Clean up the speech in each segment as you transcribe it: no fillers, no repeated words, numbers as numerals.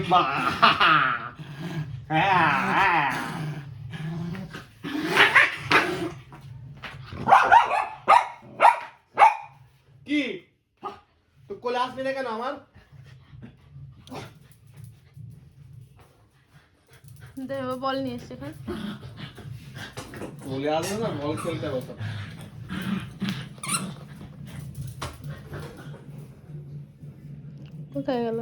কি তো কোলে আসবি না কেন আমার? বল নিয়ে এসছে এখন। কোলে আসবে না, বল খেলতে বসো। কোথায় গেল?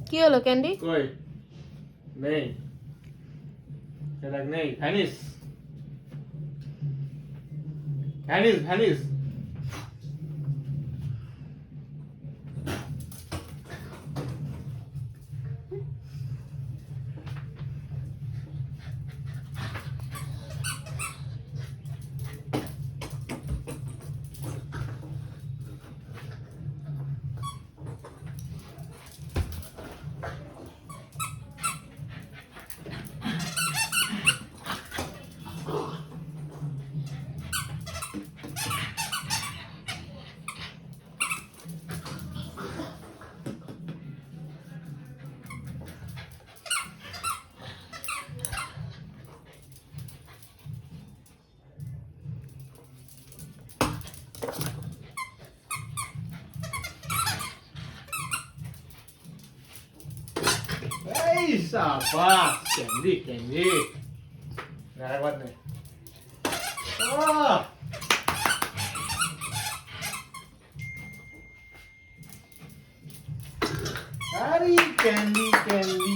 কি হলো ক্যান্ডি? কই নেই, সেটা নেই। Venice Venice Venice. এই সাবাস ক্যান্ডি ক্যান্ডি। আরেকবার নে। আরে ক্যান্ডি ক্যান্ডি।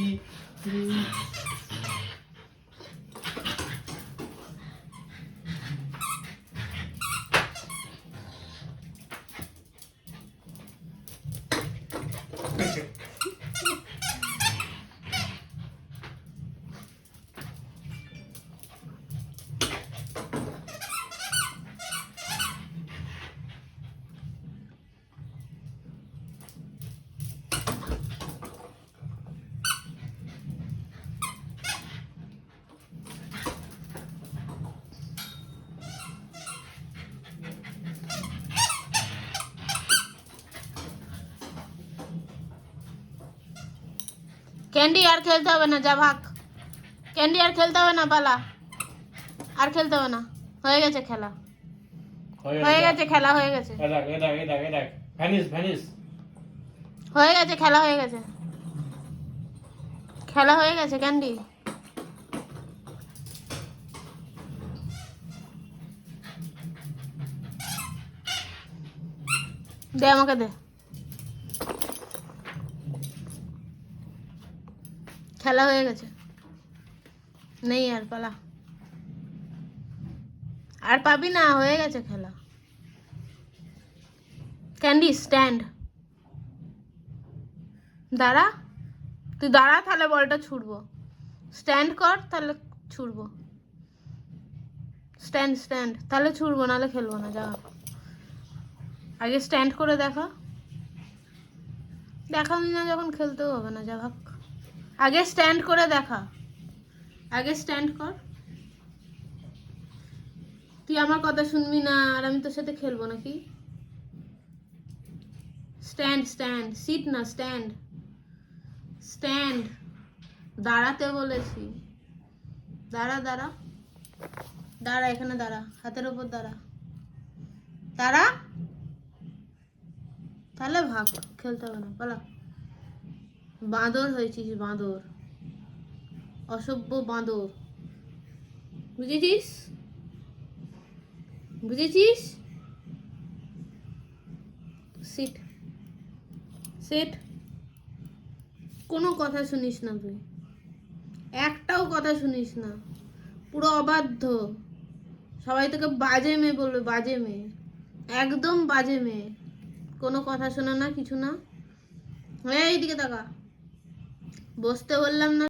ক্যান্ডি আর খেলতে হবে না, যা ভাগ। ক্যান্ডি আর খেলতে হবে না, পালা। আর খেলতে হবে না, হয়ে গেছে খেলা, হয়ে গেছে খেলা, হয়ে গেছে, ভ্যানিস ভ্যানিস। হয়ে গেছে খেলা, হয়ে গেছে খেলা, হয়ে গেছে ক্যান্ডি। দে আমাকে দে, খেলা হয়ে গেছে, নেই আর, পালা। আর পাবি না, হয়ে গেছে খেলা। ক্যান্ডি স্ট্যান্ড, দাঁড়া, তুই দাঁড়া, তাহলে বলটা ছুড়বো। স্ট্যান্ড কর, তাহলে ছুড়বো। স্ট্যান্ড স্ট্যান্ড, তাহলে ছুড়বো, নাহলে খেলবো না, যা। আগে স্ট্যান্ড করে দেখা, দেখাবি না যখন খেলতেও হবে না, যা ভাগ। আগে স্ট্যান্ড করে দেখা, আগে স্ট্যান্ড কর। তুই আমার কথা শুনবি না আর আমি তোর সাথে খেলবো নাকি? স্ট্যান্ড স্ট্যান্ড, সিট না, স্ট্যান্ড স্ট্যান্ড। দাঁড়াতে বলেছি, দাঁড়া দাঁড়া দাঁড়া, এখানে দাঁড়া, হাতের ওপর দাঁড়া, দাঁড়া, তাহলে ভাগ, খেলতে হবে না, পালা। বাঁদর হয়েছিস, বাঁদর, অসভ্য বাঁদর, বুঝেছিস? বুঝেছিস? Sit sit. কোনো কথা শুনিস না তুই, একটাও কথা শুনিস না, পুরো অবাধ্য। সবাই তোকে বাজে মেয়ে বলবে, বাজে মেয়ে, একদম বাজে মেয়ে, কোনো কথা শোনা না, কিছু না। এইদিকে তাকা, বসতে বললাম না?